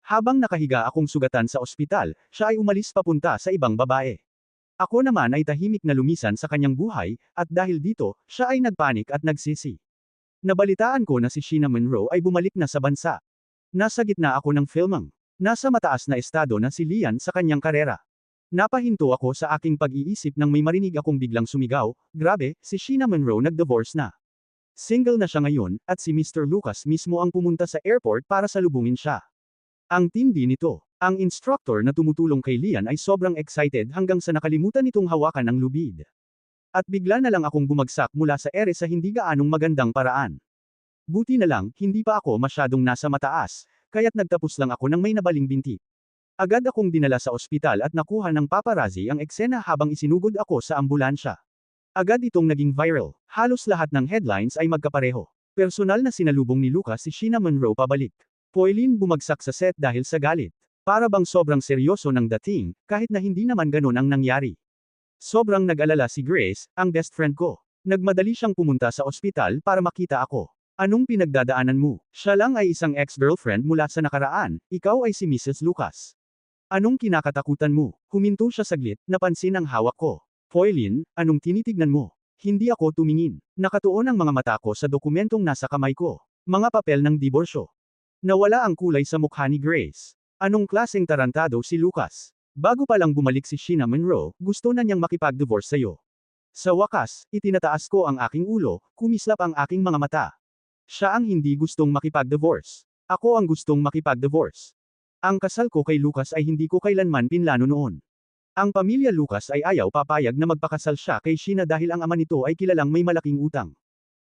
Habang nakahiga akong sugatan sa ospital, siya ay umalis papunta sa ibang babae. Ako naman ay tahimik na lumisan sa kanyang buhay, at dahil dito, siya ay nagpanik at nagsisi. Nabalitaan ko na si Sheena Monroe ay bumalik na sa bansa. Nasa gitna ako ng filmang. Nasa mataas na estado na si Lian sa kanyang karera. Napahinto ako sa aking pag-iisip nang may marinig akong biglang sumigaw, grabe, si Sheena Monroe nag-divorce na. Single na siya ngayon, at si Mr. Lucas mismo ang pumunta sa airport para salubungin siya. Ang tindi nito. Ang instructor na tumutulong kay Lian ay sobrang excited hanggang sa nakalimutan nitong hawakan ang lubid. At bigla na lang akong bumagsak mula sa ere sa hindi gaanong magandang paraan. Buti na lang, hindi pa ako masyadong nasa mataas, kaya't nagtapos lang ako ng may nabaling binti. Agad akong dinala sa ospital at nakuha ng paparazzi ang eksena habang isinugod ako sa ambulansya. Agad itong naging viral. Halos lahat ng headlines ay magkapareho. Personal na sinalubong ni Lucas si Sheena Monroe pabalik. Poilin bumagsak sa set dahil sa galit. Para bang sobrang seryoso ng dating, kahit na hindi naman ganun ang nangyari. Sobrang nag-alala si Grace, ang best friend ko. Nagmadali siyang pumunta sa ospital para makita ako. Anong pinagdadaanan mo? Siya lang ay isang ex-girlfriend mula sa nakaraan, ikaw ay si Mrs. Lucas. Anong kinakatakutan mo? Huminto siya saglit, napansin ang hawak ko. Poilin, anong tinitignan mo? Hindi ako tumingin. Nakatuon ang mga mata ko sa dokumentong nasa kamay ko. Mga papel ng diborsyo. Nawala ang kulay sa mukha ni Grace. Anong klaseng tarantado si Lucas? Bago pa lang bumalik si Sheena Monroe, gusto na niyang makipag-divorce sa'yo. Sa wakas, itinataas ko ang aking ulo, kumislap ang aking mga mata. Siya ang hindi gustong makipag-divorce. Ako ang gustong makipag-divorce. Ang kasal ko kay Lucas ay hindi ko kailanman pinlano noon. Ang pamilya Lucas ay ayaw papayag na magpakasal siya kay Sheena dahil ang ama nito ay kilalang may malaking utang.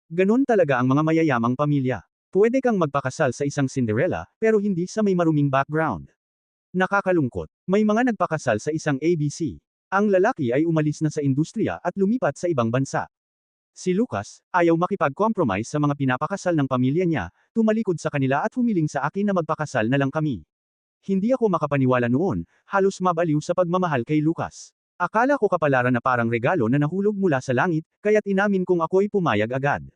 Ganon talaga ang mga mayayamang pamilya. Pwede kang magpakasal sa isang Cinderella, pero hindi sa may maruming background. Nakakalungkot. May mga nagpakasal sa isang ABC. Ang lalaki ay umalis na sa industriya at lumipat sa ibang bansa. Si Lucas, ayaw makipag-compromise sa mga pinapakasal ng pamilya niya, tumalikod sa kanila at humiling sa akin na magpakasal na lang kami. Hindi ako makapaniwala noon, halos mabaliw sa pagmamahal kay Lucas. Akala ko kapalaran na parang regalo na nahulog mula sa langit, kaya't inamin kong ako'y pumayag agad.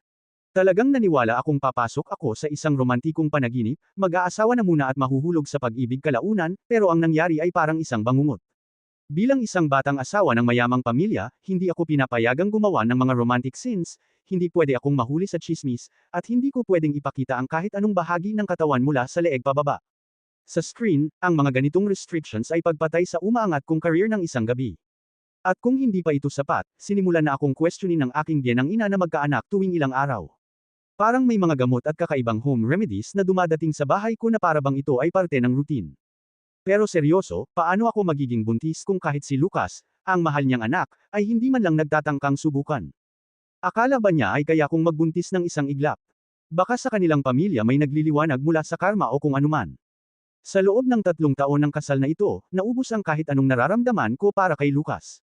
Talagang naniwala akong papasok ako sa isang romantikong panaginip, mag-aasawa na muna at mahuhulog sa pag-ibig kalaunan, pero ang nangyari ay parang isang bangungot. Bilang isang batang asawa ng mayamang pamilya, hindi ako pinapayagang gumawa ng mga romantic scenes, hindi pwede akong mahuli sa chismis, at hindi ko pwedeng ipakita ang kahit anong bahagi ng katawan mula sa leeg pababa. Sa screen, ang mga ganitong restrictions ay pagpatay sa umaangat kong career ng isang gabi. At kung hindi pa ito sapat, sinimulan na akong questionin ng aking biyenang ina na magkaanak tuwing ilang araw. Parang may mga gamot at kakaibang home remedies na dumadating sa bahay ko na para bang ito ay parte ng routine. Pero seryoso, paano ako magiging buntis kung kahit si Lucas, ang mahal niyang anak, ay hindi man lang nagtatangkang subukan? Akala ba niya ay kaya kong magbuntis ng isang iglap? Baka sa kanilang pamilya may nagliliwanag mula sa karma o kung anuman. Sa loob ng 3 taon ng kasal na ito, naubos ang kahit anong nararamdaman ko para kay Lucas.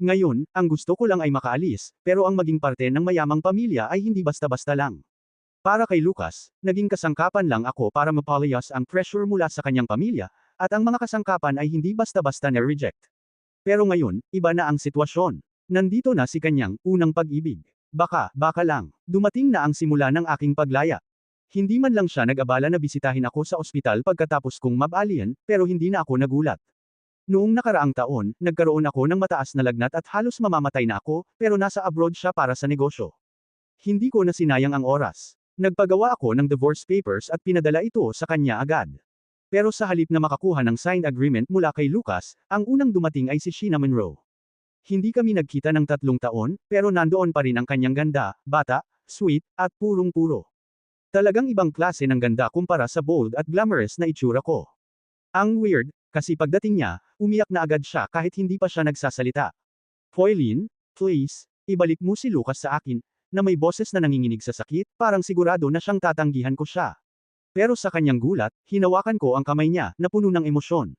Ngayon, ang gusto ko lang ay makaalis, pero ang maging parte ng mayamang pamilya ay hindi basta-basta lang. Para kay Lucas, naging kasangkapan lang ako para mapalayas ang pressure mula sa kanyang pamilya, at ang mga kasangkapan ay hindi basta-basta na-reject. Pero ngayon, iba na ang sitwasyon. Nandito na si kanyang unang pag-ibig. Baka lang, dumating na ang simula ng aking paglaya. Hindi man lang siya nag-abala na bisitahin ako sa ospital pagkatapos kong mab-alien, pero hindi na ako nagulat. Noong nakaraang taon, nagkaroon ako ng mataas na lagnat at halos mamamatay na ako, pero nasa abroad siya para sa negosyo. Hindi ko na sinayang ang oras. Nagpagawa ako ng divorce papers at pinadala ito sa kanya agad. Pero sa halip na makakuha ng signed agreement mula kay Lucas, ang unang dumating ay si Sheena Monroe. Hindi kami nagkita ng 3 taon, pero nandoon pa rin ang kanyang ganda, bata, sweet, at purong-puro. Talagang ibang klase ng ganda kumpara sa bold at glamorous na itsura ko. Ang weird, kasi pagdating niya, umiyak na agad siya kahit hindi pa siya nagsasalita. Poilin, please, ibalik mo si Lucas sa akin, na may boses na nanginginig sa sakit, parang sigurado na siyang tatanggihan ko siya. Pero sa kanyang gulat, hinawakan ko ang kamay niya, na puno ng emosyon.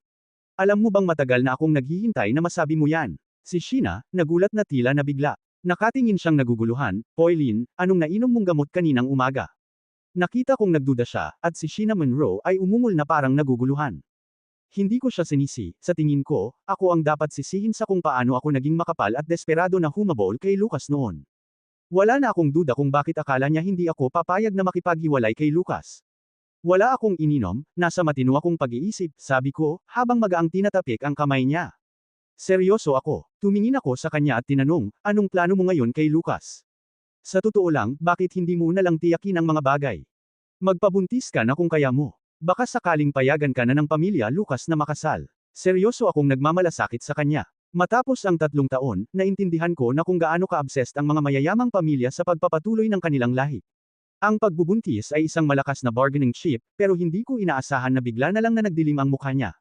Alam mo bang matagal na akong naghihintay na masabi mo yan? Si Sheena, nagulat na tila nabigla. Nakatingin siyang naguguluhan, Poilin, anong nainom mong gamot kaninang umaga? Nakita kong nagduda siya, at si Sheena Monroe ay umungol na parang naguguluhan. Hindi ko siya sinisi, sa tingin ko, ako ang dapat sisihin sa kung paano ako naging makapal at desperado na humabol kay Lucas noon. Wala na akong duda kung bakit akala niya hindi ako papayag na makipaghiwalay kay Lucas. Wala akong ininom, nasa matino akong pag-iisip, sabi ko, habang magaang tinatapik ang kamay niya. Seryoso ako. Tumingin ako sa kanya at tinanong, anong plano mo ngayon kay Lucas? Sa totoo lang, bakit hindi mo na lang tiyakin ang mga bagay? Magpabuntis ka na kung kaya mo. Baka sakaling payagan ka na ng pamilya Lucas na makasal. Seryoso akong nagmamalasakit sa kanya. Matapos ang 3 taon, naintindihan ko na kung gaano ka-obsessed ang mga mayayamang pamilya sa pagpapatuloy ng kanilang lahi. Ang pagbubuntis ay isang malakas na bargaining chip, pero hindi ko inaasahan na bigla na lang na nagdilim ang mukha niya.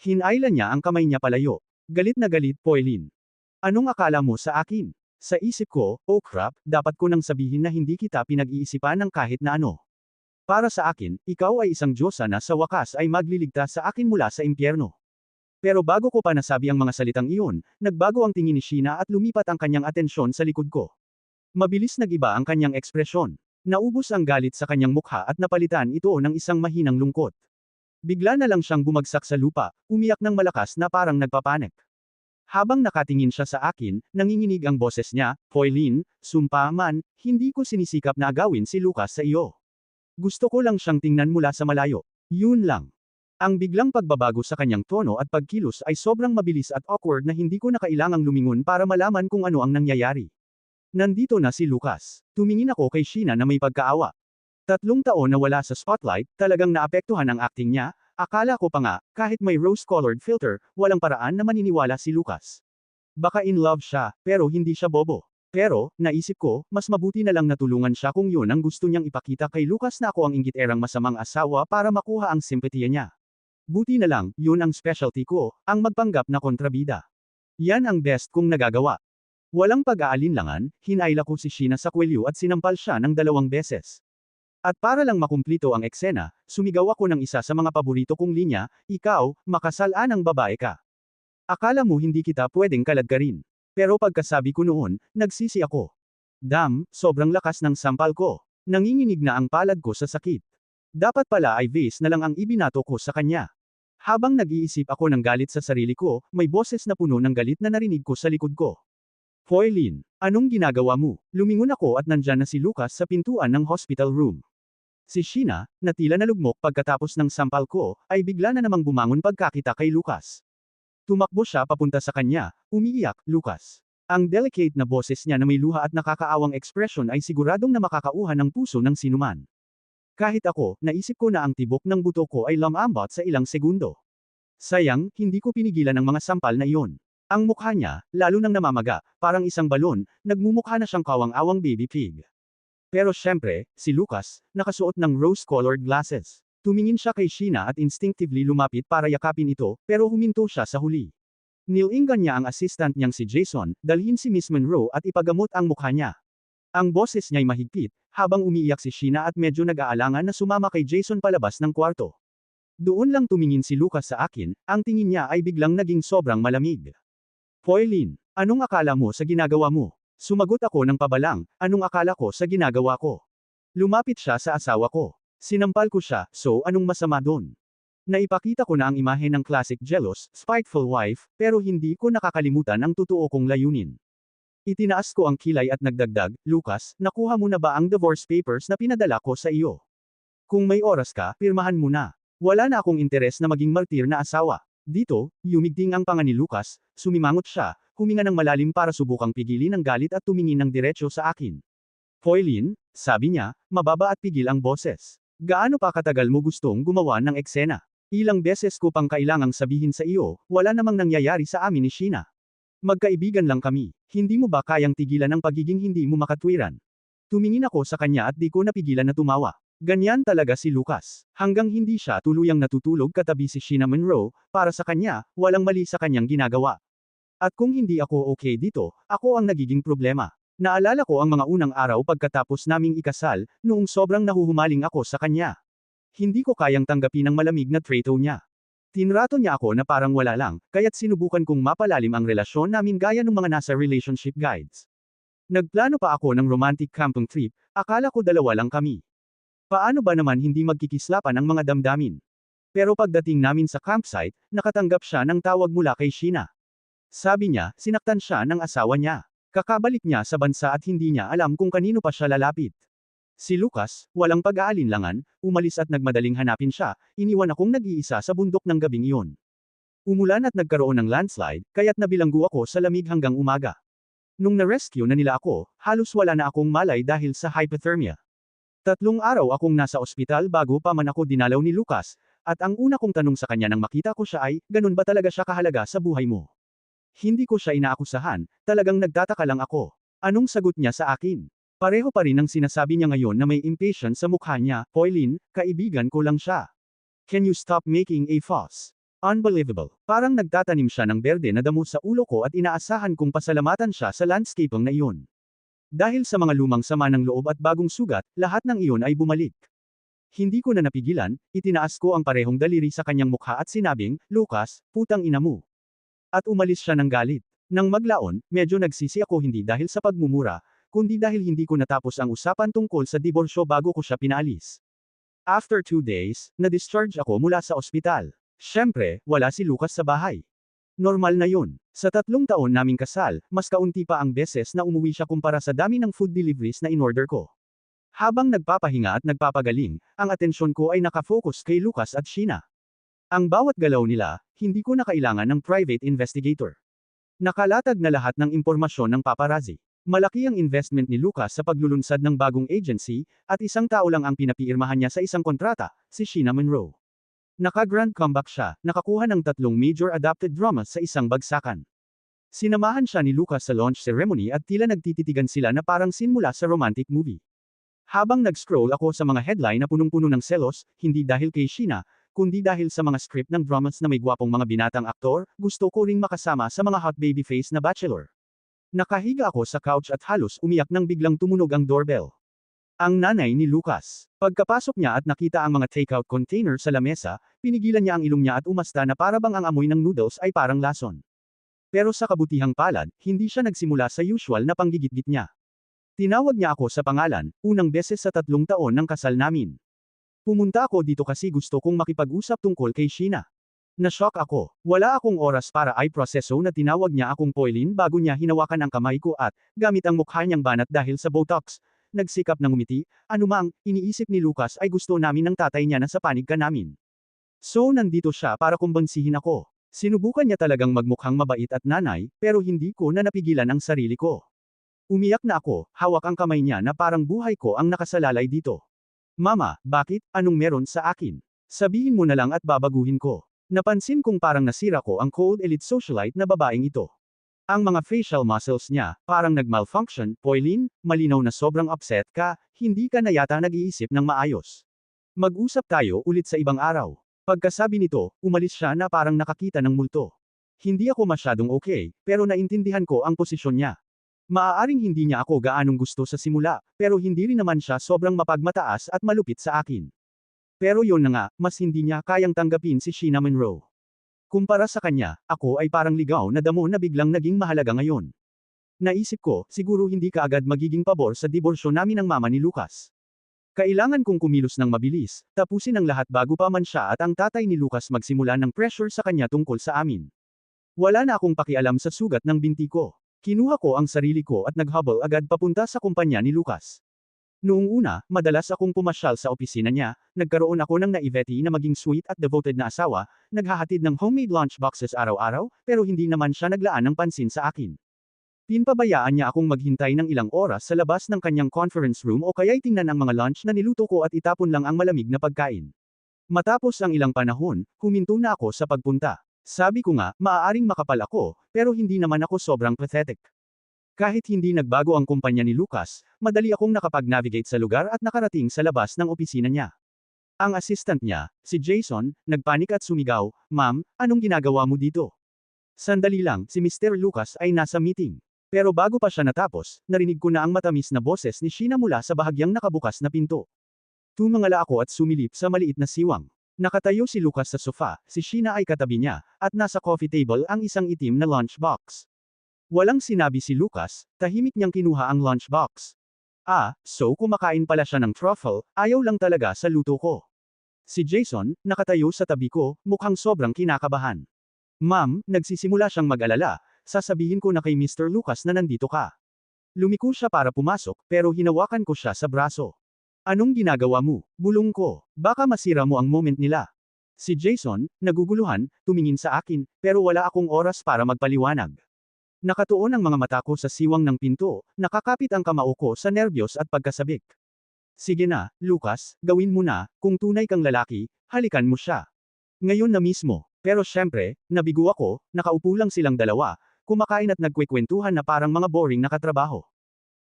Hinailan niya ang kamay niya palayo. Galit na galit, Poilin. Anong akala mo sa akin? Sa isip ko, oh crap, dapat ko nang sabihin na hindi kita pinag-iisipan ng kahit na ano. Para sa akin, ikaw ay isang diyosa na sa wakas ay magliligtas sa akin mula sa impyerno. Pero bago ko pa nasabi ang mga salitang iyon, nagbago ang tingin ni Sheena at lumipat ang kanyang atensyon sa likod ko. Mabilis nag-iba ang kanyang ekspresyon. Naubos ang galit sa kanyang mukha at napalitan ito ng isang mahinang lungkot. Bigla na lang siyang bumagsak sa lupa, umiyak ng malakas na parang nagpapanik. Habang nakatingin siya sa akin, nanginginig ang boses niya, Poilin, sumpa man, hindi ko sinisikap na agawin si Lucas sa iyo. Gusto ko lang siyang tingnan mula sa malayo. Yun lang. Ang biglang pagbabago sa kanyang tono at pagkilos ay sobrang mabilis at awkward na hindi ko na kailangang lumingon para malaman kung ano ang nangyayari. Nandito na si Lucas. Tumingin ako kay Sheena na may pagkaawa. 3 taon na wala sa spotlight, talagang naapektuhan ang acting niya, akala ko pa nga, kahit may rose-colored filter, walang paraan na maniniwala si Lucas. Baka in love siya, pero hindi siya bobo. Pero, naisip ko, mas mabuti na lang natulungan siya kung yun ang gusto niyang ipakita kay Lucas na ako ang inggit-erang masamang asawa para makuha ang simpatiya niya. Buti na lang, yun ang specialty ko, ang magpanggap na kontrabida. Yan ang best kong nagagawa. Walang pag-aalinlangan, hinaila ko si Sheena sa kwelyo at sinampal siya ng 2 beses. At para lang makumplito ang eksena, sumigaw ako ng isa sa mga paborito kong linya, ikaw, makasalanang babae ka. Akala mo hindi kita pwedeng kaladkarin. Pero pagkasabi ko noon, nagsisi ako. Damn, sobrang lakas ng sampal ko. Nanginginig na ang palad ko sa sakit. Dapat pala ay vase na lang ang ibinato ko sa kanya. Habang nag-iisip ako ng galit sa sarili ko, may boses na puno ng galit na narinig ko sa likod ko. Poilin, anong ginagawa mo? Lumingon ako at nandyan na si Lucas sa pintuan ng hospital room. Si Sheena, na tila nalugmok pagkatapos ng sampal ko, ay bigla na namang bumangon pagkakita kay Lucas. Tumakbo siya papunta sa kanya, umiiyak, Lucas. Ang delicate na boses niya na may luha at nakakaawang ekspresyon ay siguradong na makakauhan ng puso ng sinuman. Kahit ako, naisip ko na ang tibok ng buto ko ay lumambot sa ilang segundo. Sayang, hindi ko pinigilan ang mga sampal na iyon. Ang mukha niya, lalo nang namamaga, parang isang balon, nagmumukha na siyang kawang-awang baby pig. Pero syempre, si Lucas, nakasuot ng rose-colored glasses. Tumingin siya kay Sheena at instinctively lumapit para yakapin ito, pero huminto siya sa huli. Nilingan niya ang assistant niyang si Jason, dalhin si Miss Monroe at ipagamot ang mukha niya. Ang boses niya'y mahigpit, habang umiiyak si Sheena at medyo nag-aalangan na sumama kay Jason palabas ng kwarto. Doon lang tumingin si Lucas sa akin, ang tingin niya ay biglang naging sobrang malamig. Poilin, anong akala mo sa ginagawa mo? Sumagot ako ng pabalang, anong akala ko sa ginagawa ko? Lumapit siya sa asawa ko. Sinampal ko siya, so anong masama doon? Naipakita ko na ang imahe ng classic jealous, spiteful wife, pero hindi ko nakakalimutan ang totoo kong layunin. Itinaas ko ang kilay at nagdagdag, Lucas, nakuha mo na ba ang divorce papers na pinadala ko sa iyo? Kung may oras ka, pirmahan mo na. Wala na akong interes na maging martir na asawa. Dito, yumigting ang panga ni Lucas, sumimangot siya, huminga ng malalim para subukang pigilin ang galit at tumingin ng diretso sa akin. Poilin, sabi niya, mababa at pigil ang boses. Gaano pa katagal mo gustong gumawa ng eksena? Ilang beses ko pang kailangang sabihin sa iyo, wala namang nangyayari sa amin ni Sheena. Magkaibigan lang kami, hindi mo ba kayang tigilan ang pagiging hindi mo makatwiran? Tumingin ako sa kanya at di ko napigilan na tumawa. Ganyan talaga si Lucas. Hanggang hindi siya tuluyang natutulog katabi si Sheena Monroe, para sa kanya, walang mali sa kanyang ginagawa. At kung hindi ako okay dito, ako ang nagiging problema. Naalala ko ang mga unang araw pagkatapos naming ikasal, noong sobrang nahuhumaling ako sa kanya. Hindi ko kayang tanggapin ang malamig na trato niya. Tinrato niya ako na parang wala lang, kaya't sinubukan kong mapalalim ang relasyon namin gaya ng mga nasa relationship guides. Nagplano pa ako ng romantic camping trip, akala ko 2 lang kami. Paano ba naman hindi magkikislapan ang mga damdamin? Pero pagdating namin sa campsite, nakatanggap siya ng tawag mula kay Sheena. Sabi niya, sinaktan siya ng asawa niya. Kakabalik niya sa bansa at hindi niya alam kung kanino pa siya lalapit. Si Lucas, walang pag-aalinlangan, umalis at nagmadaling hanapin siya, iniwan akong nag-iisa sa bundok ng gabing iyon. Umulan at nagkaroon ng landslide, kaya't nabilanggo ako sa lamig hanggang umaga. Nung na-rescue na nila ako, halos wala na akong malay dahil sa hypothermia. 3 araw akong nasa ospital bago pa man ako dinalaw ni Lucas, at ang una kong tanong sa kanya nang makita ko siya ay, ganun ba talaga siya kahalaga sa buhay mo? Hindi ko siya inaakusahan, talagang nagtataka lang ako. Anong sagot niya sa akin? Pareho pa rin ang sinasabi niya ngayon na may impatience sa mukha niya, Pauline, kaibigan ko lang siya. Can you stop making a fuss? Unbelievable. Parang nagtatanim siya ng berde na damo sa ulo ko at inaasahan kong pasalamatan siya sa landscaping na iyon. Dahil sa mga lumang sama ng loob at bagong sugat, lahat ng iyon ay bumalik. Hindi ko na napigilan, itinaas ko ang parehong daliri sa kanyang mukha at sinabing, Lucas, putang ina mo. At umalis siya ng galit. Nang maglaon, medyo nagsisi ako hindi dahil sa pagmumura, kundi dahil hindi ko natapos ang usapan tungkol sa diborsyo bago ko siya pinaalis. After 2 days, na-discharge ako mula sa ospital. Siyempre, wala si Lucas sa bahay. Normal na yun. Sa 3 taon naming kasal, mas kaunti pa ang beses na umuwi siya kumpara sa dami ng food deliveries na in-order ko. Habang nagpapahinga at nagpapagaling, ang atensyon ko ay nakafocus kay Lucas at Sheena. Ang bawat galaw nila, hindi ko na kailangan ng private investigator. Nakalatag na lahat ng impormasyon ng paparazzi. Malaki ang investment ni Lucas sa paglulunsad ng bagong agency, at isang tao lang ang pinapiirmahan niya sa isang kontrata, si Sheena Monroe. Naka-grand comeback siya, nakakuha ng 3 major adapted dramas sa isang bagsakan. Sinamahan siya ni Lucas sa launch ceremony at tila nagtititigan sila na parang scene mula sa romantic movie. Habang nag-scroll ako sa mga headline na punong-puno ng selos, hindi dahil kay Sheena, kundi dahil sa mga script ng dramas na may gwapong mga binatang aktor, gusto ko ring makasama sa mga hot baby face na bachelor. Nakahiga ako sa couch at halos umiyak nang biglang tumunog ang doorbell. Ang nanay ni Lucas. Pagkapasok niya at nakita ang mga takeout container sa lamesa, pinigilan niya ang ilong niya at umasta na parabang ang amoy ng noodles ay parang lason. Pero sa kabutihang palad, hindi siya nagsimula sa usual na panggigitgit niya. Tinawag niya ako sa pangalan, unang beses sa 3 taon ng kasal namin. Pumunta ako dito kasi gusto kong makipag-usap tungkol kay Sheena. Na-shock ako. Wala akong oras para i-proseso na tinawag niya akong Pauline bago niya hinawakan ang kamay ko at, gamit ang mukha niyang banat dahil sa Botox, nagsikap ng umiti, anumang, iniisip ni Lucas ay gusto namin ng tatay niya na sa panig ka namin. So nandito siya para kumbansihin ako. Sinubukan niya talagang magmukhang mabait at nanay, pero hindi ko na napigilan ang sarili ko. Umiyak na ako, hawak ang kamay niya na parang buhay ko ang nakasalalay dito. Mama, bakit? Anong meron sa akin? Sabihin mo na lang at babaguhin ko. Napansin kong parang nasira ko ang cold elite socialite na babaeng ito. Ang mga facial muscles niya, parang nag-malfunction, Pauline, malinaw na sobrang upset ka, hindi ka na yata nag-iisip ng maayos. Mag-usap tayo ulit sa ibang araw. Pagkasabi nito, umalis siya na parang nakakita ng multo. Hindi ako masyadong okay, pero naintindihan ko ang posisyon niya. Maaaring hindi niya ako gaanong gusto sa simula, pero hindi rin naman siya sobrang mapagmataas at malupit sa akin. Pero yon na nga, mas hindi niya kayang tanggapin si Sheena Monroe. Kumpara sa kanya, ako ay parang ligaw na damo na biglang naging mahalaga ngayon. Naisip ko, siguro hindi ka agad magiging pabor sa diborsyo namin ng mama ni Lucas. Kailangan kong kumilos ng mabilis, tapusin ang lahat bago pa man siya at ang tatay ni Lucas magsimula ng pressure sa kanya tungkol sa amin. Wala na akong pakialam sa sugat ng binti ko. Kinuha ko ang sarili ko at naghabol agad papunta sa kumpanya ni Lucas. Noong una, madalas akong pumasyal sa opisina niya, nagkaroon ako ng naivety na maging sweet at devoted na asawa, naghahatid ng homemade lunch boxes araw-araw, pero hindi naman siya naglaan ng pansin sa akin. Pinpabayaan niya akong maghintay ng ilang oras sa labas ng kanyang conference room o kaya'y tingnan ang mga lunch na niluto ko at itapon lang ang malamig na pagkain. Matapos ang ilang panahon, huminto na ako sa pagpunta. Sabi ko nga, maaaring makapal ako, pero hindi naman ako sobrang pathetic. Kahit hindi nagbago ang kumpanya ni Lucas, madali akong nakapag-navigate sa lugar at nakarating sa labas ng opisina niya. Ang assistant niya, si Jason, nagpanik at sumigaw, Ma'am, anong ginagawa mo dito? Sandali lang, si Mr. Lucas ay nasa meeting. Pero bago pa siya natapos, narinig ko na ang matamis na boses ni Sheena mula sa bahagyang nakabukas na pinto. Tumangala ako at sumilip sa maliit na siwang. Nakatayo si Lucas sa sofa, si Sheena ay katabi niya, at nasa coffee table ang isang itim na lunchbox. Walang sinabi si Lucas, tahimik niyang kinuha ang lunchbox. So kumakain pala siya ng truffle, ayaw lang talaga sa luto ko. Si Jason, nakatayo sa tabi ko, mukhang sobrang kinakabahan. Ma'am, nagsisimula siyang mag-alala, sasabihin ko na kay Mr. Lucas na nandito ka. Lumiko siya para pumasok, pero hinawakan ko siya sa braso. Anong ginagawa mo? Bulong ko. Baka masira mo ang moment nila. Si Jason, naguguluhan, tumingin sa akin, pero wala akong oras para magpaliwanag. Nakatuon ang mga mata ko sa siwang ng pinto, nakakapit ang kamao ko sa nerbiyos at pagkasabik. Sige na, Lucas, gawin mo na, kung tunay kang lalaki, halikan mo siya. Ngayon na mismo. Pero syempre, nabigo ako, nakaupo lang silang dalawa, kumakain at nagkwekwentuhan na parang mga boring na katrabaho.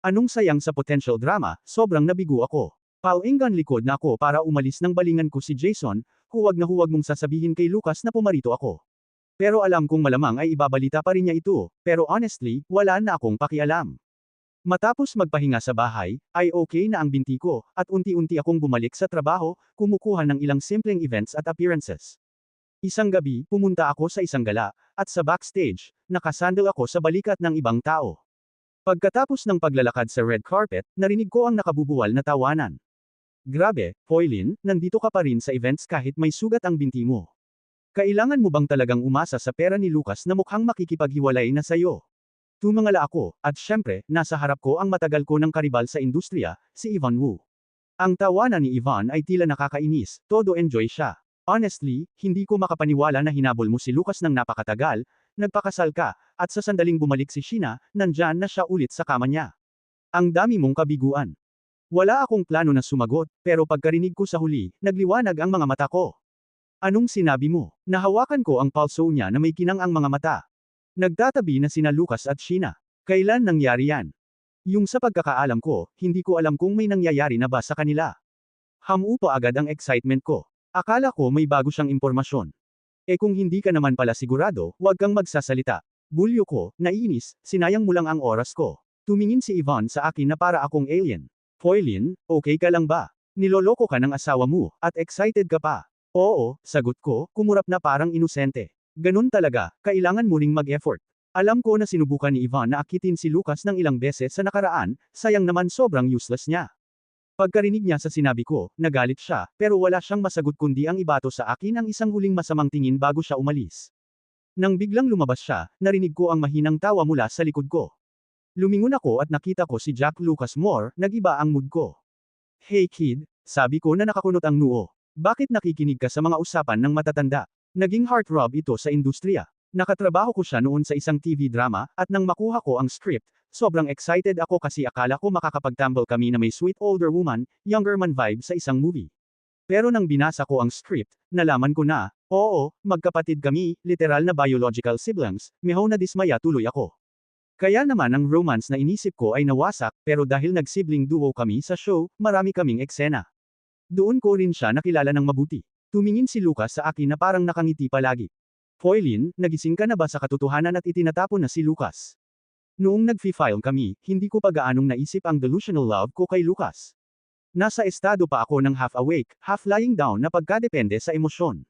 Anong sayang sa potential drama, sobrang nabigo ako. Painggan likod na ako para umalis ng balingan ko si Jason, huwag na huwag mong sasabihin kay Lucas na pumarito ako. Pero alam kong malamang ay ibabalita pa rin niya ito, pero honestly, wala na akong pakialam. Matapos magpahinga sa bahay, ay okay na ang binti ko, at unti-unti akong bumalik sa trabaho, kumukuha ng ilang simpleng events at appearances. Isang gabi, pumunta ako sa isang gala, at sa backstage, nakasandal ako sa balikat ng ibang tao. Pagkatapos ng paglalakad sa red carpet, narinig ko ang nakabubuwal na tawanan. Grabe, Foylin, nandito ka pa rin sa events kahit may sugat ang binti mo. Kailangan mo bang talagang umasa sa pera ni Lucas na mukhang makikipaghiwalay na sayo? Tumangala ako, at syempre, nasa harap ko ang matagal ko ng karibal sa industriya, si Ivan Wu. Ang tawanan ni Ivan ay tila nakakainis, todo enjoy siya. Honestly, hindi ko makapaniwala na hinabol mo si Lucas ng napakatagal, nagpakasal ka, at sa sandaling bumalik si Sheena, nandyan na siya ulit sa kama niya. Ang dami mong kabiguan. Wala akong plano na sumagot, pero pagkarinig ko sa huli, nagliwanag ang mga mata ko. Anong sinabi mo? Nahawakan ko ang palso niya na may kinang ang mga mata. Nagtatabi na sina Lucas at Sheena. Kailan nangyari yan? Yung sa pagkakaalam ko, hindi ko alam kung may nangyayari na ba sa kanila. Hamupa agad ang excitement ko. Akala ko may bago siyang impormasyon. Kung hindi ka naman pala sigurado, huwag kang magsasalita. Bulyo ko, naiinis, sinayang mo lang ang oras ko. Tumingin si Ivan sa akin na para akong alien. Foylin, okay ka lang ba? Niloloko ka ng asawa mo, at excited ka pa. Oo, sagot ko, kumurap na parang inosente. Ganun talaga, kailangan mo ring mag-effort. Alam ko na sinubukan ni Ivan na akitin si Lucas ng ilang beses sa nakaraan, sayang naman sobrang useless niya. Pagkarinig niya sa sinabi ko, nagalit siya, pero wala siyang masagot kundi ang ibato sa akin ang isang huling masamang tingin bago siya umalis. Nang biglang lumabas siya, narinig ko ang mahinang tawa mula sa likod ko. Lumingon ako at nakita ko si Jack Lucas Moore, nag-iba ang mood ko. Hey kid, sabi ko na nakakunot ang noo. Bakit nakikinig ka sa mga usapan ng matatanda? Naging heartthrob ito sa industriya. Nakatrabaho ko siya noon sa isang TV drama, at nang makuha ko ang script, sobrang excited ako kasi akala ko makakapagtambol kami na may sweet older woman, younger man vibe sa isang movie. Pero nang binasa ko ang script, nalaman ko na, oo, magkapatid kami, literal na biological siblings, mihaw na dismaya tuloy ako. Kaya naman ang romance na inisip ko ay nawasak, pero dahil nag-sibling duo kami sa show, marami kaming eksena. Doon ko rin siya nakilala ng mabuti. Tumingin si Lucas sa akin na parang nakangiti palagi. Foylin, nagising ka na ba sa katotohanan at itinatapon na si Lucas? Noong nag-file kami, hindi ko pa gaanong naisip ang delusional love ko kay Lucas. Nasa estado pa ako ng half awake, half lying down na pagkadepende sa emosyon.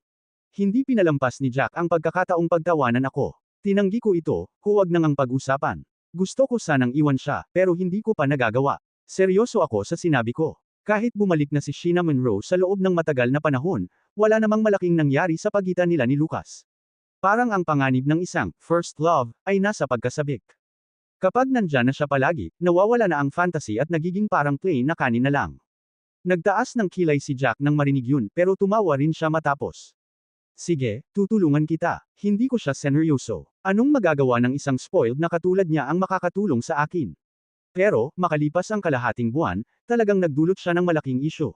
Hindi pinalampas ni Jack ang pagkakataong pagtawanan ako. Tinanggi ko ito, huwag nang ang pag-usapan. Gusto ko sanang iwan siya, pero hindi ko pa nagagawa. Seryoso ako sa sinabi ko. Kahit bumalik na si Sheena Monroe sa loob ng matagal na panahon, wala namang malaking nangyari sa pagitan nila ni Lucas. Parang ang panganib ng isang first love ay nasa pagkasabik. Kapag nandyan na siya palagi, nawawala na ang fantasy at nagiging parang plain na kanin na lang. Nagtaas ng kilay si Jack nang marinig yun, pero tumawa rin siya matapos. Sige, tutulungan kita. Hindi ko siya seneryoso. Anong magagawa ng isang spoiled na katulad niya ang makakatulong sa akin? Pero, makalipas ang kalahating buwan, talagang nagdulot siya ng malaking issue.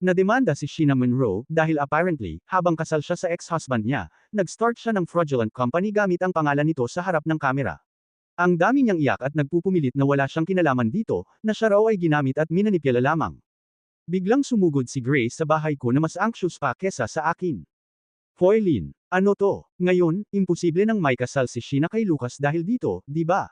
Nademanda si Sheena Monroe, dahil apparently, habang kasal siya sa ex-husband niya, nag-start siya ng fraudulent company gamit ang pangalan nito sa harap ng kamera. Ang dami niyang iyak at nagpupumilit na wala siyang kinalaman dito, na siya raw ay ginamit at minanipula lamang. Biglang sumugod si Grace sa bahay ko na mas anxious pa kesa sa akin. Foylin, ano to? Ngayon, imposible nang may kasal si Sheena kay Lucas dahil dito, di ba?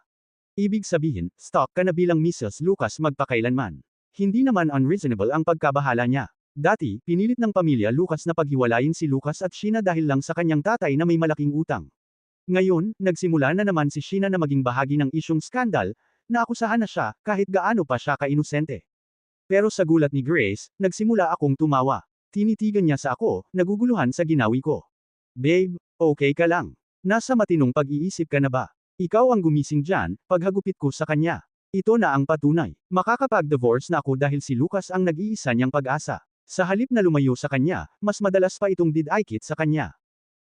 Ibig sabihin, stuck ka na bilang Mrs. Lucas magpakailanman. Hindi naman unreasonable ang pagkabahala niya. Dati, pinilit ng pamilya Lucas na paghiwalayin si Lucas at Sheena dahil lang sa kanyang tatay na may malaking utang. Ngayon, nagsimula na naman si Sheena na maging bahagi ng isyong skandal, na akusahan na siya, kahit gaano pa siya kainosente. Pero sa gulat ni Grace, nagsimula akong tumawa. Tinitigan niya sa ako, naguguluhan sa ginawi ko. Babe, okay ka lang. Nasa matinong pag-iisip ka na ba? Ikaw ang gumising dyan, paghagupit ko sa kanya. Ito na ang patunay. Makakapag-divorce na ako dahil si Lucas ang nag-iisa niyang pag-asa. Sa halip na lumayo sa kanya, mas madalas pa itong didikit sa kanya.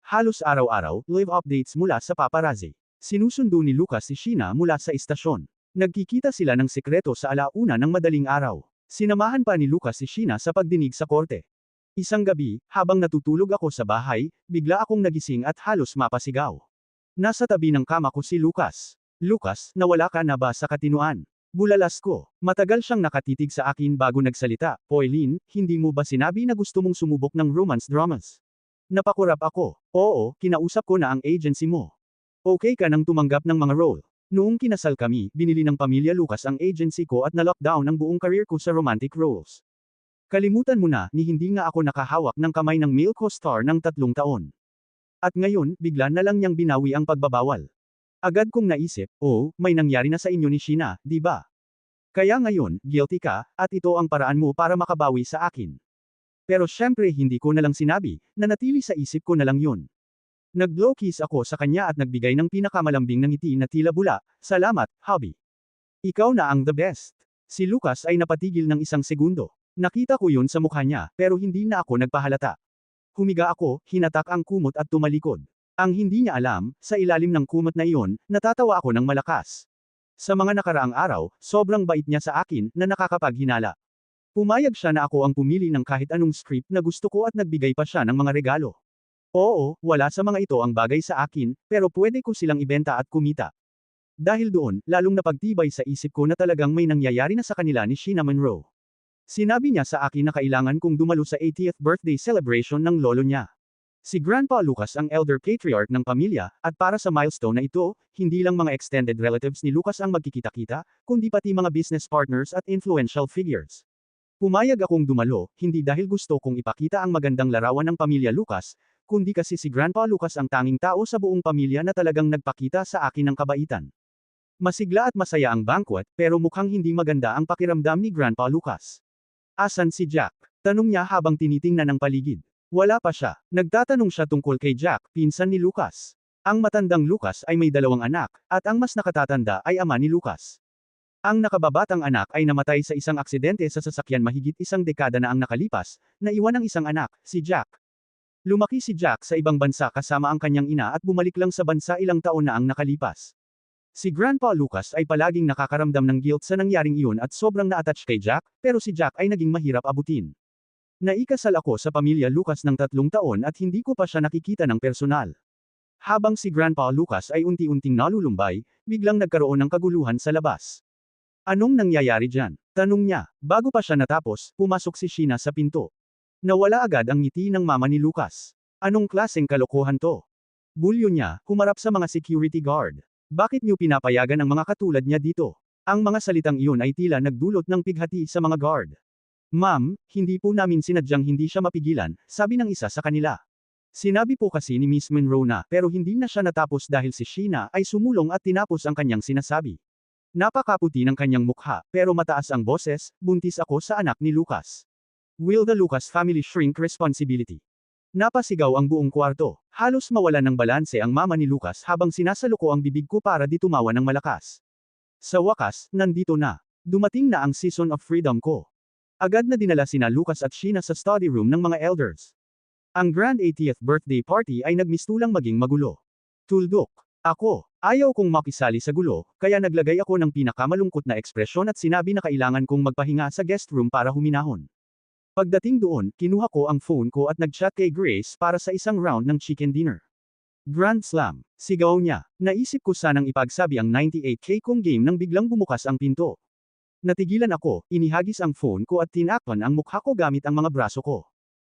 Halos araw-araw, live updates mula sa paparazzi. Sinusundo ni Lucas si Sheena mula sa istasyon. Nagkikita sila ng sikreto sa alauna ng madaling araw. Sinamahan pa ni Lucas si Sheena sa pagdinig sa korte. Isang gabi, habang natutulog ako sa bahay, bigla akong nagising at halos mapasigaw. Nasa tabi ng kama ko si Lucas. Lucas, nawala ka na ba sa katinuan? Bulalas ko. Matagal siyang nakatitig sa akin bago nagsalita. Poilin, hindi mo ba sinabi na gusto mong sumubok ng romance dramas? Napakurap ako. Oo, kinausap ko na ang agency mo. Okay ka nang tumanggap ng mga role. Noong kinasal kami, binili ng pamilya Lucas ang agency ko at na-lockdown ang buong career ko sa romantic roles. Kalimutan mo na, ni hindi nga ako nakahawak ng kamay ng male co-star ng 3 taon. At ngayon, bigla na lang niyang binawi ang pagbabawal. Agad kong naisip, oh, may nangyari na sa inyo ni Sheena, di ba? Kaya ngayon, guilty ka, at ito ang paraan mo para makabawi sa akin. Pero syempre hindi ko na lang sinabi, nanatili sa isip ko na lang yun. Nag-blow kiss ako sa kanya at nagbigay ng pinakamalambing na ngiti na tila bula, salamat, hubby. Ikaw na ang the best. Si Lucas ay napatigil ng 1 segundo. Nakita ko yun sa mukha niya, pero hindi na ako nagpahalata. Humiga ako, hinatak ang kumot at tumalikod. Ang hindi niya alam, sa ilalim ng kumot na iyon, natatawa ako ng malakas. Sa mga nakaraang araw, sobrang bait niya sa akin, na nakakapaghinala. Pumayag siya na ako ang pumili ng kahit anong script na gusto ko at nagbigay pa siya ng mga regalo. Oo, wala sa mga ito ang bagay sa akin, pero pwede ko silang ibenta at kumita. Dahil doon, lalong napagtibay sa isip ko na talagang may nangyayari na sa kanila ni Sheena Monroe. Sinabi niya sa akin na kailangan kong dumalo sa 80th birthday celebration ng lolo niya. Si Grandpa Lucas ang elder patriarch ng pamilya, at para sa milestone na ito, hindi lang mga extended relatives ni Lucas ang magkikita-kita, kundi pati mga business partners at influential figures. Pumayag akong dumalo, hindi dahil gusto kong ipakita ang magandang larawan ng pamilya Lucas, kundi kasi si Grandpa Lucas ang tanging tao sa buong pamilya na talagang nagpakita sa akin ng kabaitan. Masigla at masaya ang banquet, pero mukhang hindi maganda ang pakiramdam ni Grandpa Lucas. Asan si Jack? Tanong niya habang tinitingnan ang paligid. Wala pa siya. Nagtatanong siya tungkol kay Jack, pinsan ni Lucas. Ang matandang Lucas ay may 2 anak, at ang mas nakatatanda ay ama ni Lucas. Ang nakababatang anak ay namatay sa isang aksidente sa sasakyan mahigit 1 dekada na ang nakalipas, na iwan ang isang anak, si Jack. Lumaki si Jack sa ibang bansa kasama ang kanyang ina at bumalik lang sa bansa ilang taon na ang nakalipas. Si Grandpa Lucas ay palaging nakakaramdam ng guilt sa nangyaring iyon at sobrang na-attach kay Jack, pero si Jack ay naging mahirap abutin. Naikasal ako sa pamilya Lucas ng 3 taon at hindi ko pa siya nakikita ng personal. Habang si Grandpa Lucas ay unti-unting nalulumbay, biglang nagkaroon ng kaguluhan sa labas. Anong nangyayari dyan? Tanong niya. Bago pa siya natapos, pumasok si Sheena sa pinto. Nawala agad ang ngiti ng mama ni Lucas. Anong klaseng kalokohan to? Bulyo niya, humarap sa mga security guard. Bakit niyo pinapayagan ang mga katulad niya dito? Ang mga salitang iyon ay tila nagdulot ng pighati sa mga guard. Ma'am, hindi po namin sinadyang hindi siya mapigilan, sabi ng isa sa kanila. Sinabi po kasi ni Miss Monroe na, pero hindi na siya natapos dahil si Sheena ay sumulong at tinapos ang kanyang sinasabi. Napakaputi ng kanyang mukha, pero mataas ang boses, buntis ako sa anak ni Lucas. Will the Lucas family shrink responsibility? Napasigaw ang buong kwarto. Halos mawalan ng balanse ang mama ni Lucas habang sinasaluko ang bibig ko para di tumawa ng malakas. Sa wakas, nandito na. Dumating na ang season of freedom ko. Agad na dinala sina Lucas at Sheena sa study room ng mga elders. Ang grand 80th birthday party ay nagmistulang maging magulo. Tuldok. Ako. Ayaw kong makisali sa gulo, kaya naglagay ako ng pinakamalungkot na ekspresyon at sinabi na kailangan kong magpahinga sa guest room para huminahon. Pagdating doon, kinuha ko ang phone ko at nag-chat kay Grace para sa isang round ng chicken dinner. Grand Slam. Sigaw niya. Naisip ko sanang ipagsabi ang 98K kong game nang biglang bumukas ang pinto. Natigilan ako, inihagis ang phone ko at tinakpan ang mukha ko gamit ang mga braso ko.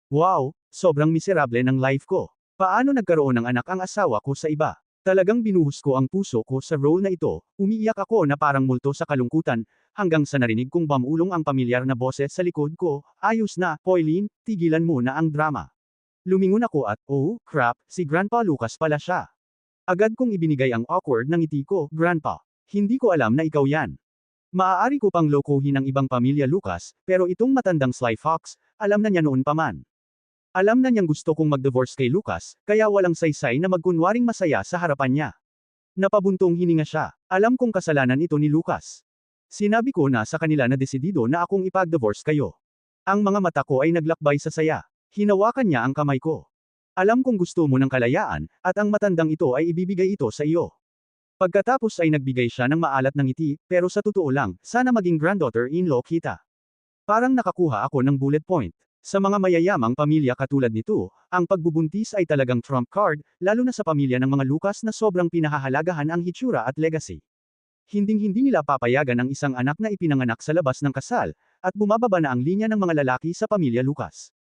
Wow, sobrang miserable ng life ko. Paano nagkaroon ng anak ang asawa ko sa iba? Talagang binuhos ko ang puso ko sa role na ito, umiiyak ako na parang multo sa kalungkutan, hanggang sa narinig kong bamulong ang pamilyar na boses sa likod ko, ayos na, Poilin, tigilan mo na ang drama. Lumingon ako at, oh, crap, si Grandpa Lucas pala siya. Agad kong ibinigay ang awkward na ngiti ko, Grandpa. Hindi ko alam na ikaw yan. Maaari ko pang lokohin ang ibang pamilya Lucas, pero itong matandang Sly Fox, alam na niya noon pa man. Alam na niyang gusto kong mag-divorce kay Lucas, kaya walang saysay na magkunwaring masaya sa harapan niya. Napabuntong hininga siya. Alam kong kasalanan ito ni Lucas. Sinabi ko na sa kanila na desidido na akong ipag-divorce kayo. Ang mga mata ko ay naglakbay sa saya. Hinawakan niya ang kamay ko. Alam kong gusto mo ng kalayaan, at ang matandang ito ay ibibigay ito sa iyo. Pagkatapos ay nagbigay siya ng maalat na ngiti, pero sa totoo lang, sana maging granddaughter-in-law kita. Parang nakakuha ako ng bullet point. Sa mga mayayamang pamilya katulad nito, ang pagbubuntis ay talagang trump card, lalo na sa pamilya ng mga Lucas na sobrang pinahahalagahan ang hitsura at legacy. Hinding-hindi nila papayagan ang isang anak na ipinanganak sa labas ng kasal, at bumababa na ang linya ng mga lalaki sa pamilya Lucas.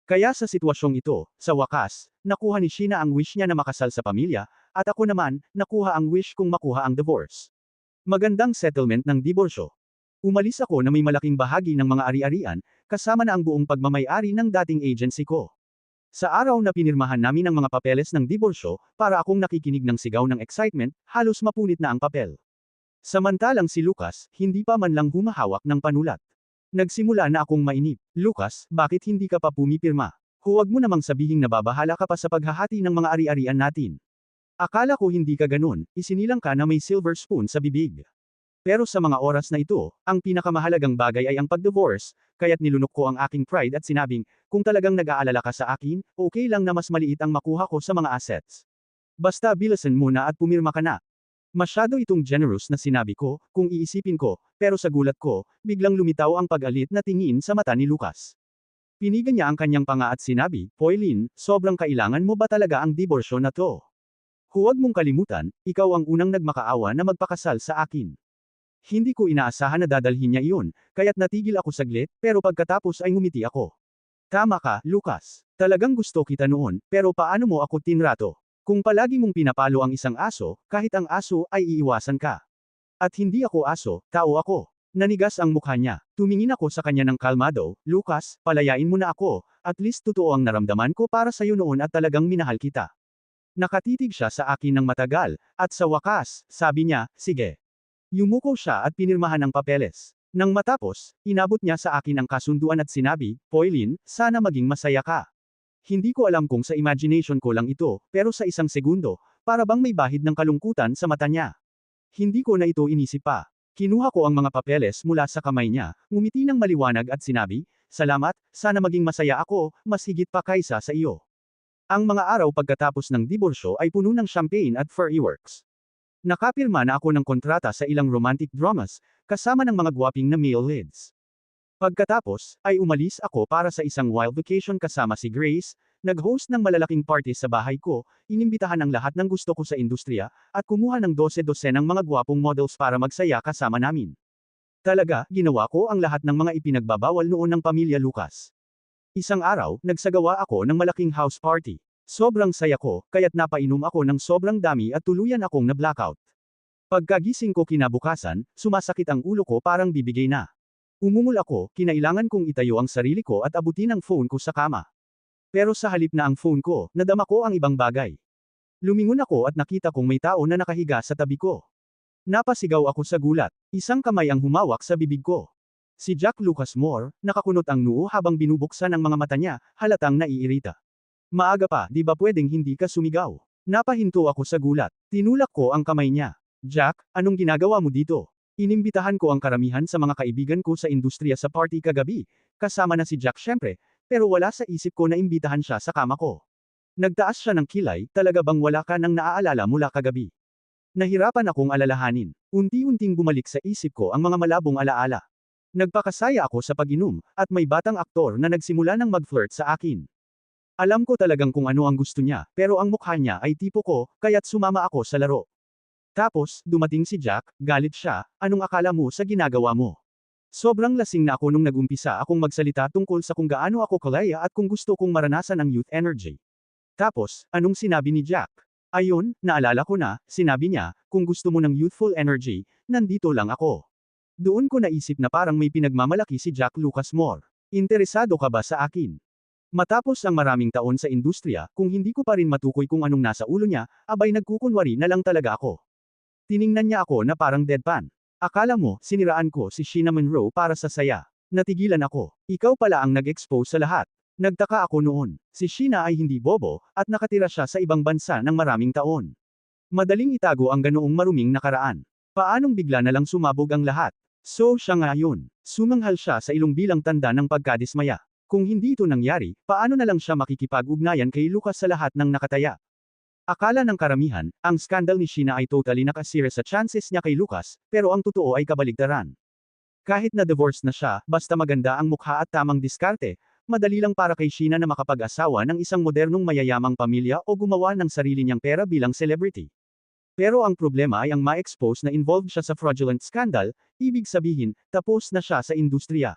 Kaya sa sitwasyong ito, sa wakas, nakuha ni Sheena ang wish niya na makasal sa pamilya, at ako naman, nakuha ang wish kong makuha ang divorce. Magandang settlement ng diborsyo. Umalis ako na may malaking bahagi ng mga ari-arian, kasama na ang buong pagmamay-ari ng dating agency ko. Sa araw na pinirmahan namin ang mga papeles ng diborsyo, para akong nakikinig ng sigaw ng excitement, halos mapunit na ang papel. Samantalang si Lucas, hindi pa man lang humahawak ng panulat. Nagsimula na akong mainip. Lucas, bakit hindi ka pa pumipirma? Huwag mo namang sabihing nababahala ka pa sa paghahati ng mga ari-arian natin. Akala ko hindi ka ganun, isinilang ka na may silver spoon sa bibig. Pero sa mga oras na ito, ang pinakamahalagang bagay ay ang pag-divorce, kaya't nilunok ko ang aking pride at sinabing, kung talagang nag-aalala ka sa akin, okay lang na mas maliit ang makuha ko sa mga assets. Basta bilasan mo na at pumirma ka na. Masyado itong generous na sinabi ko, kung iisipin ko, pero sa gulat ko, biglang lumitaw ang pag-alit na tingin sa mata ni Lucas. Pinigan niya ang kanyang panga at sinabi, Poylin, sobrang kailangan mo ba talaga ang diborsyo na to? Huwag mong kalimutan, ikaw ang unang nagmakaawa na magpakasal sa akin. Hindi ko inaasahan na dadalhin niya iyon, kaya't natigil ako saglit, pero pagkatapos ay ngumiti ako. Tama ka, Lucas. Talagang gusto kita noon, pero paano mo ako tinrato? Kung palagi mong pinapalo ang isang aso, kahit ang aso ay iiwasan ka. At hindi ako aso, tao ako. Nanigas ang mukha niya. Tumingin ako sa kanya ng kalmado, Lucas, palayain mo na ako, at least totoo ang naramdaman ko para sa iyo noon at talagang minahal kita. Nakatitig siya sa akin ng matagal, at sa wakas, sabi niya, sige. Yumuko siya at pinirmahan ang papeles. Nang matapos, inabot niya sa akin ang kasunduan at sinabi, Poylin, sana maging masaya ka. Hindi ko alam kung sa imagination ko lang ito, pero sa isang segundo, para bang may bahid ng kalungkutan sa mata niya. Hindi ko na ito inisip pa. Kinuha ko ang mga papeles mula sa kamay niya, ngumiti ng maliwanag at sinabi, salamat, sana maging masaya ako, mas higit pa kaysa sa iyo. Ang mga araw pagkatapos ng diborsyo ay puno ng champagne at fireworks. Nakapirma na ako ng kontrata sa ilang romantic dramas, kasama ng mga gwaping na male leads. Pagkatapos, ay umalis ako para sa isang wild vacation kasama si Grace, nag-host ng malalaking party sa bahay ko, inimbitahan ang lahat ng gusto ko sa industriya, at kumuha ng 12-12 ng mga gwapong models para magsaya kasama namin. Talaga, ginawa ko ang lahat ng mga ipinagbabawal noon ng pamilya Lucas. Isang araw, nagsagawa ako ng malaking house party. Sobrang saya ko, kaya't napainom ako ng sobrang dami at tuluyan akong na-blackout. Pagkagising ko kinabukasan, sumasakit ang ulo ko parang bibigay na. Umungol ako, kinailangan kong itayo ang sarili ko at abutin ang phone ko sa kama. Pero sa halip na ang phone ko, nadama ko ang ibang bagay. Lumingon ako at nakita kong may tao na nakahiga sa tabi ko. Napasigaw ako sa gulat. Isang kamay ang humawak sa bibig ko. Si Jack Lucas Moore, nakakunot ang noo habang binubuksan ang mga mata niya, halatang naiirita. Maaga pa, di ba pwedeng hindi ka sumigaw? Napahinto ako sa gulat. Tinulak ko ang kamay niya. Jack, anong ginagawa mo dito? Inimbitahan ko ang karamihan sa mga kaibigan ko sa industriya sa party kagabi, kasama na si Jack syempre, pero wala sa isip ko na imbitahan siya sa kama ko. Nagtaas siya ng kilay, talaga bang wala ka nang naaalala mula kagabi? Nahirapan akong alalahanin. Unti-unting bumalik sa isip ko ang mga malabong alaala. Nagpakasaya ako sa pag-inom, at may batang aktor na nagsimula ng mag-flirt sa akin. Alam ko talagang kung ano ang gusto niya, pero ang mukha niya ay tipo ko, kaya't sumama ako sa laro. Tapos, dumating si Jack, galit siya, anong akala mo sa ginagawa mo? Sobrang lasing na ako nung nag-umpisa akong magsalita tungkol sa kung gaano ako kalaya at kung gusto kong maranasan ang youth energy. Tapos, anong sinabi ni Jack? Ayun, naalala ko na, sinabi niya, kung gusto mo ng youthful energy, nandito lang ako. Doon ko naisip na parang may pinagmamalaki si Jack Lucas Moore. Interesado ka ba sa akin? Matapos ang maraming taon sa industriya, kung hindi ko pa rin matukoy kung anong nasa ulo niya, abay nagkukunwari na lang talaga ako. Tiningnan niya ako na parang deadpan. Akala mo, siniraan ko si Sheena Monroe para sa saya. Natigilan ako. Ikaw pala ang nag-expose sa lahat. Nagtaka ako noon. Si Sheena ay hindi bobo, at nakatira siya sa ibang bansa ng maraming taon. Madaling itago ang ganoong maruming nakaraan. Paanong bigla na lang sumabog ang lahat? So siya nga yun. Sumanghal siya sa ilong bilang tanda ng pagkadismaya. Kung hindi ito nangyari, paano na lang siya makikipag-ugnayan kay Lucas sa lahat ng nakataya? Akala ng karamihan, ang skandal ni Sheena ay totally nakasira sa chances niya kay Lucas, pero ang totoo ay kabaligtaran. Kahit na divorce na siya, basta maganda ang mukha at tamang diskarte, madali lang para kay Sheena na makapag-asawa ng isang modernong mayayamang pamilya o gumawa ng sarili niyang pera bilang celebrity. Pero ang problema ay ang ma-expose na involved siya sa fraudulent scandal, ibig sabihin, tapos na siya sa industriya.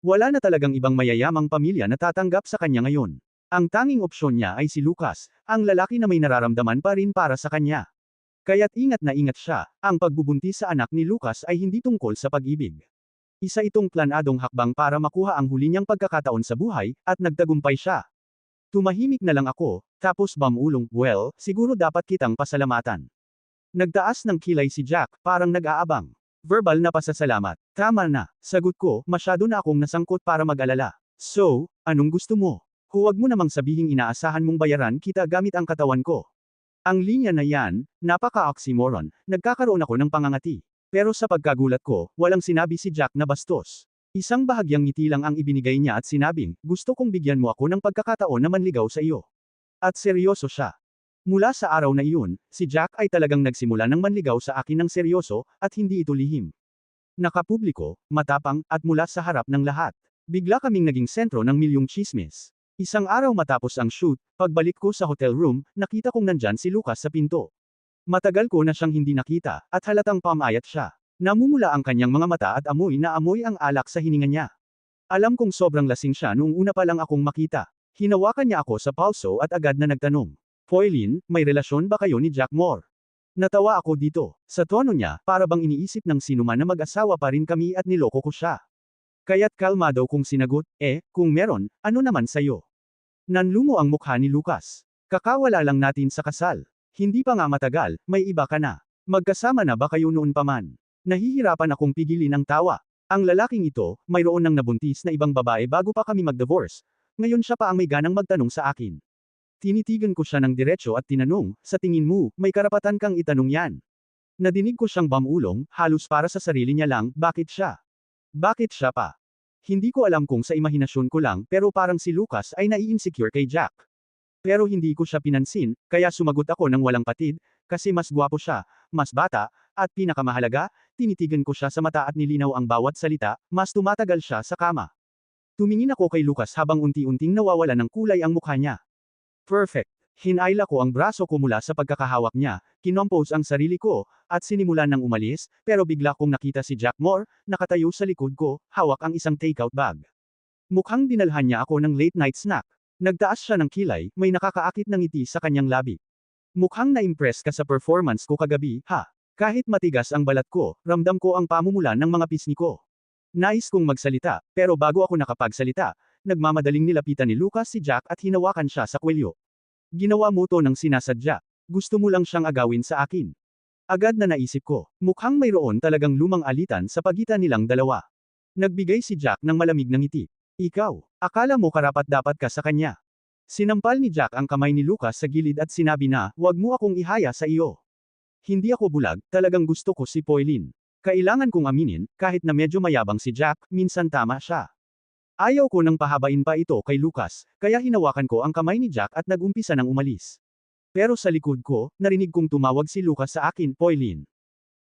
Wala na talagang ibang mayayamang pamilya na tatanggap sa kanya ngayon. Ang tanging opsyon niya ay si Lucas, ang lalaki na may nararamdaman pa rin para sa kanya. Kaya't ingat na ingat siya, ang pagbubuntis sa anak ni Lucas ay hindi tungkol sa pag-ibig. Isa itong planadong hakbang para makuha ang huli niyang pagkakataon sa buhay, at nagtagumpay siya. Tumahimik na lang ako, tapos bamulong, well, siguro dapat kitang pasalamatan. Nagtaas ng kilay si Jack, parang nag-aabang. Verbal na pasasalamat. Tama na, sagot ko, masyado na akong nasangkot para mag-alala. So, anong gusto mo? Huwag mo namang sabihing inaasahan mong bayaran kita gamit ang katawan ko. Ang linya na yan, napaka-oxymoron, nagkakaroon ako ng pangangati. Pero sa pagkagulat ko, walang sinabi si Jack na bastos. Isang bahagyang ngiti lang ang ibinigay niya at sinabing, gusto kong bigyan mo ako ng pagkakataon na manligaw sa iyo. At seryoso siya. Mula sa araw na iyon, si Jack ay talagang nagsimula ng manligaw sa akin ng seryoso, at hindi ito lihim. Nakapubliko, matapang, at mula sa harap ng lahat. Bigla kaming naging sentro ng milyong tsismis. Isang araw matapos ang shoot, pagbalik ko sa hotel room, nakita kong nandyan si Lucas sa pinto. Matagal ko na siyang hindi nakita, at halatang pamayat siya. Namumula ang kanyang mga mata at amoy na amoy ang alak sa hininga niya. Alam kong sobrang lasing siya noong una pa lang akong makita. Hinawakan niya ako sa palso at agad na nagtanong. Poilin, may relasyon ba kayo ni Jack Moore? Natawa ako dito. Sa tono niya, para bang iniisip ng sinuman na mag-asawa pa rin kami at niloko ko siya. Kaya't kalmado kong sinagot, kung meron, ano naman sayo? Nanlumo ang mukha ni Lucas. Kakawala lang natin sa kasal. Hindi pa nga matagal, may iba ka na. Magkasama na ba kayo noon pa man? Nahihirapan akong pigilin ang tawa. Ang lalaking ito, mayroon nang nabuntis na ibang babae bago pa kami mag-divorce. Ngayon siya pa ang may ganang magtanong sa akin. Tinitigan ko siya ng diretso at tinanong, sa tingin mo, may karapatan kang itanong yan. Nadinig ko siyang bamulong, halos para sa sarili niya lang, bakit siya? Bakit siya pa? Hindi ko alam kung sa imahinasyon ko lang pero parang si Lucas ay nai-insecure kay Jack. Pero hindi ko siya pinansin, kaya sumagot ako ng walang patid, kasi mas gwapo siya, mas bata, at pinakamahalaga, tinitigan ko siya sa mata at nilinaw ang bawat salita, mas tumatagal siya sa kama. Tumingin ako kay Lucas habang unti-unting nawawala ng kulay ang mukha niya. Perfect. Hinayla ko ang braso ko mula sa pagkakahawak niya, kinompose ang sarili ko, at sinimulan ng umalis, pero bigla kong nakita si Jack Moore, nakatayo sa likod ko, hawak ang isang takeout bag. Mukhang dinalhan niya ako ng late night snack. Nagtaas siya ng kilay, may nakakaakit na ngiti sa kanyang labi. Mukhang na-impress ka sa performance ko kagabi, ha? Kahit matigas ang balat ko, ramdam ko ang pamumulan ng mga pisngi ko. Nais kong magsalita, pero bago ako nakapagsalita, nagmamadaling nilapitan ni Lucas si Jack at hinawakan siya sa kwelyo. Ginawa mo to ng sinasadya. Gusto mo lang siyang agawin sa akin. Agad na naisip ko, mukhang mayroon talagang lumang alitan sa pagitan nilang dalawa. Nagbigay si Jack ng malamig na ngiti. Ikaw, akala mo karapat-dapat ka sa kanya. Sinampal ni Jack ang kamay ni Lucas sa gilid at sinabi na, huwag mo akong ihaya sa iyo. Hindi ako bulag, talagang gusto ko si Poilin. Kailangan kong aminin, kahit na medyo mayabang si Jack, minsan tama siya. Ayaw ko nang pahabain pa ito kay Lucas, kaya hinawakan ko ang kamay ni Jack at nag-umpisa ng umalis. Pero sa likod ko, narinig kong tumawag si Lucas sa akin, Poilin.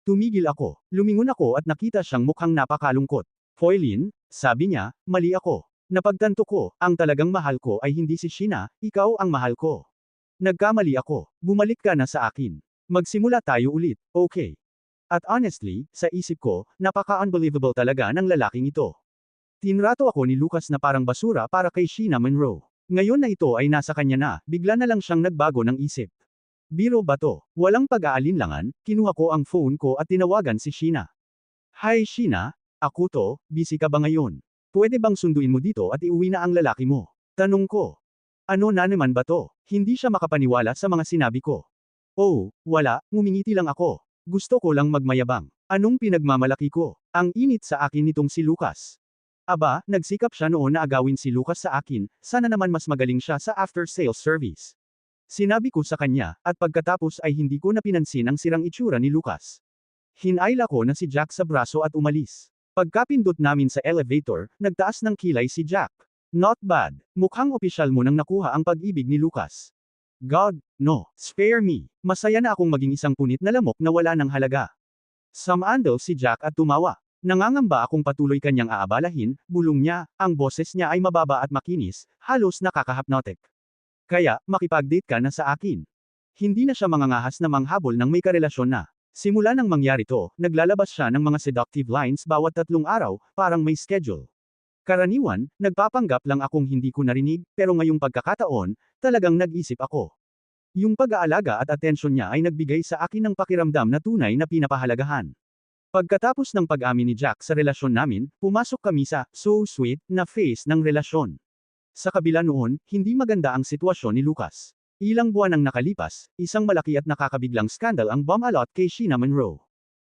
Tumigil ako, lumingon ako at nakita siyang mukhang napakalungkot. Poilin, sabi niya, mali ako. Napagtanto ko, ang talagang mahal ko ay hindi si Sheena, ikaw ang mahal ko. Nagkamali ako, bumalik ka na sa akin. Magsimula tayo ulit, okay? At honestly, sa isip ko, napaka-unbelievable talaga ng lalaking ito. Tinrato ako ni Lucas na parang basura para kay Sheena Monroe. Ngayon na ito ay nasa kanya na, bigla na lang siyang nagbago ng isip. Biro ba to? Walang pag-aalinlangan, kinuha ko ang phone ko at tinawagan si Sheena. Hi Sheena, ako to, busy ka ba ngayon? Pwede bang sunduin mo dito at iuwi na ang lalaki mo? Tanong ko. Ano na naman ba to? Hindi siya makapaniwala sa mga sinabi ko. Oh, wala, ngumingiti lang ako. Gusto ko lang magmayabang. Anong pinagmamalaki ko? Ang init sa akin nitong si Lucas. Aba, nagsikap siya noon na agawin si Lucas sa akin, sana naman mas magaling siya sa after-sales service. Sinabi ko sa kanya, at pagkatapos ay hindi ko na pinansin ang sirang itsura ni Lucas. Hinayla ko na si Jack sa braso at umalis. Pagkapindot namin sa elevator, nagtaas ng kilay si Jack. Not bad. Mukhang opisyal mo nang nakuha ang pag-ibig ni Lucas. God, no. Spare me. Masaya na akong maging isang punit na lamok na wala ng halaga. Sumandal si Jack at tumawa. Nangangamba akong patuloy kanyang aabalahin, bulong niya, ang boses niya ay mababa at makinis, halos nakakahapnotic. Kaya, makipag-date ka na sa akin. Hindi na siya mangangahas na manghabol ng may karelasyon na. Simula nang mangyari to, naglalabas siya ng mga seductive lines bawat 3 araw, parang may schedule. Karaniwan, nagpapanggap lang akong hindi ko narinig, pero ngayong pagkakataon, talagang nag-isip ako. Yung pag-aalaga at atensyon niya ay nagbigay sa akin ng pakiramdam na tunay na pinapahalagahan. Pagkatapos ng pag-amin ni Jack sa relasyon namin, pumasok kami sa so sweet na phase ng relasyon. Sa kabila noon, hindi maganda ang sitwasyon ni Lucas. Ilang buwan ang nakalipas, isang malaki at nakakabiglang skandal ang bumalot kay Sheena Monroe.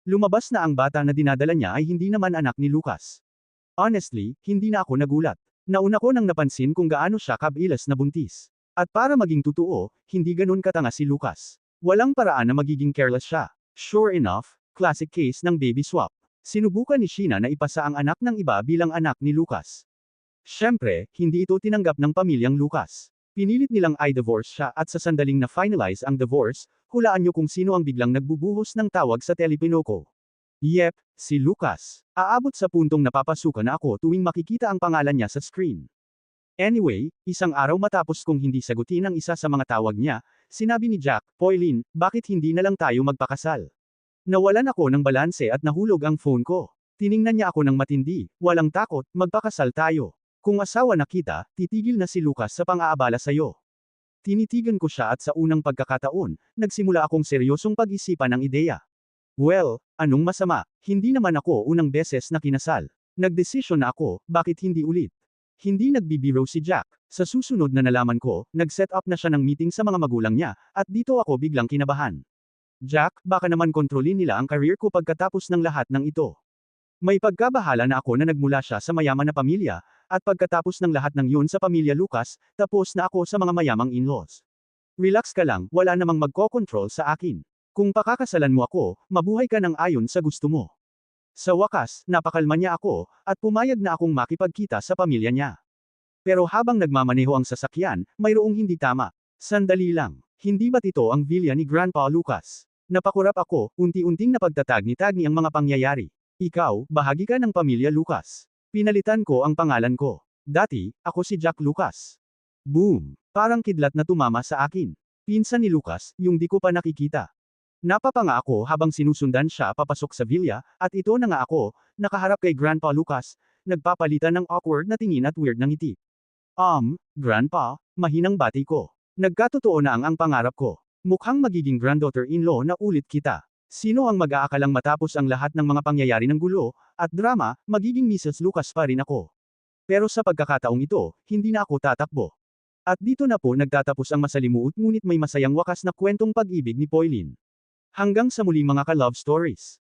Lumabas na ang bata na dinadala niya ay hindi naman anak ni Lucas. Honestly, hindi na ako nagulat. Nauna ko nang napansin kung gaano siya kabilas na buntis. At para maging totoo, hindi ganun katanga si Lucas. Walang paraan na magiging careless siya. Sure enough, classic case ng baby swap. Sinubukan ni Sheena na ipasa ang anak ng iba bilang anak ni Lucas. Siyempre, hindi ito tinanggap ng pamilyang Lucas. Pinilit nilang i-divorce siya at sa sandaling na finalize ang divorce, hulaan niyo kung sino ang biglang nagbubuhos ng tawag sa telepinoko. Yep, si Lucas. Aabot sa puntong napapasukan na ako tuwing makikita ang pangalan niya sa screen. Anyway, isang araw matapos kong hindi sagutin ang isa sa mga tawag niya, sinabi ni Jack, Poilin, bakit hindi na lang tayo magpakasal? Nawalan ako ng balanse at nahulog ang phone ko. Tiningnan niya ako ng matindi, walang takot, magpakasal tayo. Kung asawa na kita, titigil na si Lucas sa pang-aabala sa'yo. Tinitigan ko siya at sa unang pagkakataon, nagsimula akong seryosong pag-isipan ng ideya. Well, anong masama? Hindi naman ako unang beses na kinasal. Nagdesisyon na ako, bakit hindi ulit? Hindi nagbibiro si Jack. Sa susunod na nalaman ko, nag-set up na siya ng meeting sa mga magulang niya, at dito ako biglang kinabahan. Jack, baka naman kontrolin nila ang career ko pagkatapos ng lahat ng ito. May pagkabahala na ako na nagmula siya sa mayaman na pamilya, at pagkatapos ng lahat ng yun sa pamilya Lucas, tapos na ako sa mga mayamang in-laws. Relax ka lang, wala namang magko-control sa akin. Kung pakakasalan mo ako, mabuhay ka ng ayon sa gusto mo. Sa wakas, napakalma niya ako, at pumayag na akong makipagkita sa pamilya niya. Pero habang nagmamaneho ang sasakyan, mayroong hindi tama. Sandali lang, hindi ba't ito ang villa ni Grandpa Lucas? Napakurap ako, unti-unting napagtatagni-tagni ang mga pangyayari. Ikaw, bahagi ka ng pamilya Lucas. Pinalitan ko ang pangalan ko. Dati, ako si Jack Lucas. Boom! Parang kidlat na tumama sa akin. Pinsan ni Lucas, yung di ko pa nakikita. Napapanga ako habang sinusundan siya papasok sa villa, at ito na nga ako, nakaharap kay Grandpa Lucas, nagpapalitan ng awkward na tingin at weird na ngiti. Grandpa, mahinang bati ko. Nagkatotoo na ang pangarap ko. Mukhang magiging granddaughter-in-law na ulit kita. Sino ang mag-aakalang matapos ang lahat ng mga pangyayari ng gulo, at drama, magiging Mrs. Lucas pa rin ako. Pero sa pagkakataong ito, hindi na ako tatakbo. At dito na po nagtatapos ang masalimuot ngunit may masayang wakas na kwentong pag-ibig ni Poilin. Hanggang sa muli mga ka-love stories.